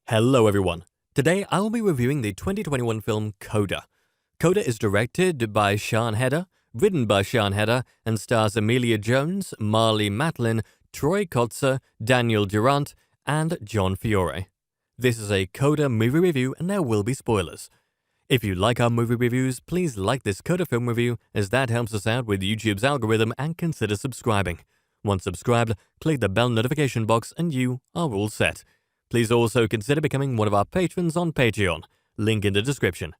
Hello everyone. Today I will be reviewing the 2021 film Coda. Coda is directed by Sian Heder, written by Sian Heder, and stars Emilia Jones, Marlee Matlin, Troy Kotsur, Daniel Durant, and John Fiore. This is a Coda movie review and there will be spoilers. If you like our movie reviews, please like this Coda film review as that helps us out with YouTube's algorithm, and consider subscribing. Once subscribed, click the bell notification box and you are all set. Please also consider becoming one of our patrons on Patreon, link in the description.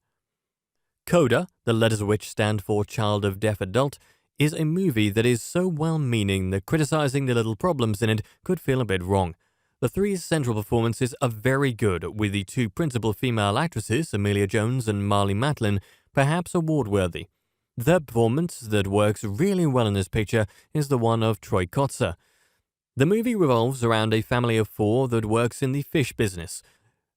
Coda, the letters of which stand for Child of Deaf Adult, is a movie that is so well-meaning that criticizing the little problems in it could feel a bit wrong. The three central performances are very good, with the two principal female actresses, Emilia Jones and Marlee Matlin, perhaps award-worthy. The performance that works really well in this picture is the one of Troy Kotsur. The movie revolves around a family of four that works in the fish business.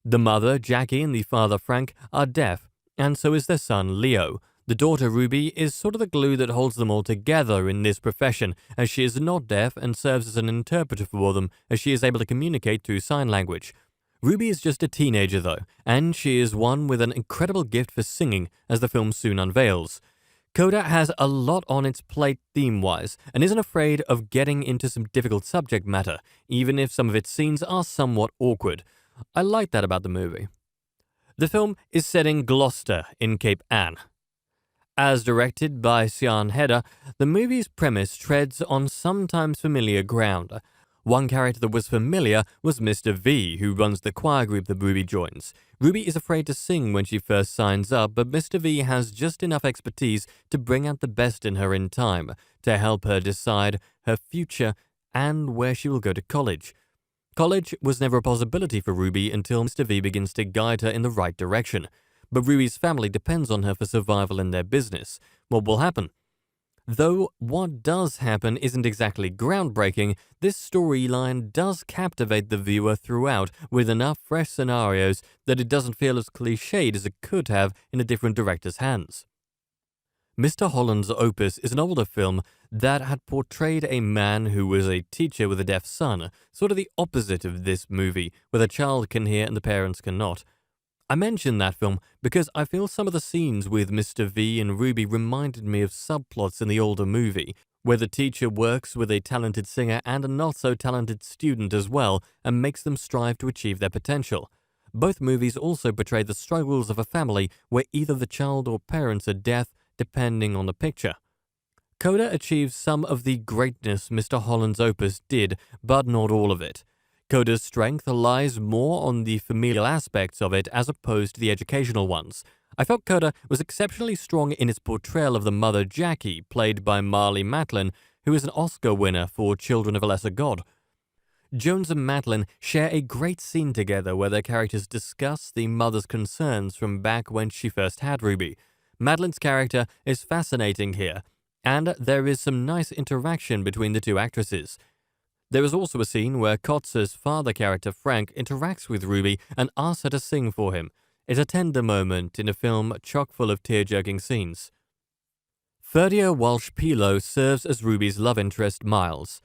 The mother, Jackie, and the father, Frank, are deaf, and so is their son, Leo. The daughter, Ruby, is sort of the glue that holds them all together in this profession, as she is not deaf and serves as an interpreter for them, as she is able to communicate through sign language. Ruby is just a teenager, though, and she is one with an incredible gift for singing, as the film soon unveils. Coda has a lot on its plate theme-wise, and isn't afraid of getting into some difficult subject matter, even if some of its scenes are somewhat awkward. I like that about the movie. The film is set in Gloucester, in Cape Ann. As directed by Sian Heder, the movie's premise treads on sometimes familiar ground. One character that was familiar was Mr. V, who runs the choir group that Ruby joins. Ruby is afraid to sing when she first signs up, but Mr. V has just enough expertise to bring out the best in her in time, to help her decide her future and where she will go to college. College was never a possibility for Ruby until Mr. V begins to guide her in the right direction. But Ruby's family depends on her for survival in their business. What will happen? Though what does happen isn't exactly groundbreaking, this storyline does captivate the viewer throughout with enough fresh scenarios that it doesn't feel as cliched as it could have in a different director's hands. Mr. Holland's Opus is an older film that had portrayed a man who was a teacher with a deaf son, sort of the opposite of this movie, where the child can hear and the parents cannot. I mention that film because I feel some of the scenes with Mr. V and Ruby reminded me of subplots in the older movie, where the teacher works with a talented singer and a not-so-talented student as well, and makes them strive to achieve their potential. Both movies also portray the struggles of a family where either the child or parents are deaf, depending on the picture. Coda achieves some of the greatness Mr. Holland's Opus did, but not all of it. Coda's strength lies more on the familial aspects of it as opposed to the educational ones. I felt Coda was exceptionally strong in its portrayal of the mother Jackie, played by Marlee Matlin, who is an Oscar winner for Children of a Lesser God. Jones and Matlin share a great scene together where their characters discuss the mother's concerns from back when she first had Ruby. Matlin's character is fascinating here, and there is some nice interaction between the two actresses. There is also a scene where Kotsur's father character Frank interacts with Ruby and asks her to sing for him. It's a tender moment in a film chock full of tear-jerking scenes. Ferdia Walsh-Pilo serves as Ruby's love interest, Miles.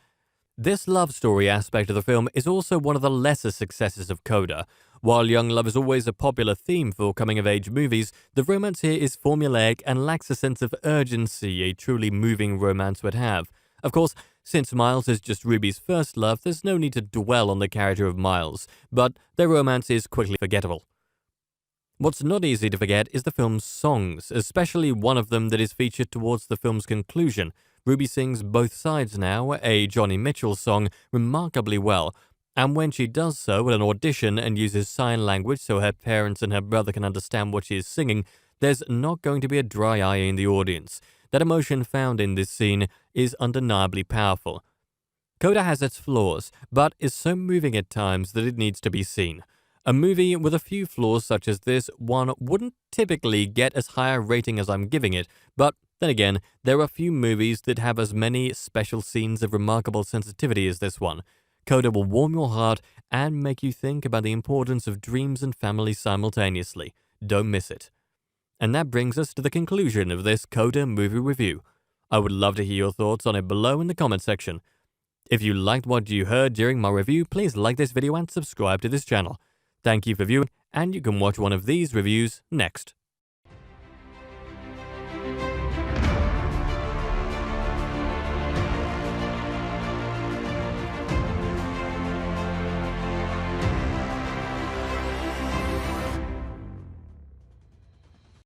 This love story aspect of the film is also one of the lesser successes of Coda. While young love is always a popular theme for coming-of-age movies, the romance here is formulaic and lacks a sense of urgency a truly moving romance would have. Of course, since Miles is just Ruby's first love, there's no need to dwell on the character of Miles, but their romance is quickly forgettable. What's not easy to forget is the film's songs, especially one of them that is featured towards the film's conclusion. Ruby sings Both Sides Now, a Johnny Mitchell song, remarkably well, and when she does so at an audition and uses sign language so her parents and her brother can understand what she is singing, there's not going to be a dry eye in the audience. That emotion found in this scene is undeniably powerful. Coda has its flaws, but is so moving at times that it needs to be seen. A movie with a few flaws such as this one wouldn't typically get as high a rating as I'm giving it, but then again, there are few movies that have as many special scenes of remarkable sensitivity as this one. Coda will warm your heart and make you think about the importance of dreams and family simultaneously. Don't miss it. And that brings us to the conclusion of this Coda movie review. I would love to hear your thoughts on it below in the comment section. If you liked what you heard during my review, please like this video and subscribe to this channel. Thank you for viewing, and you can watch one of these reviews next.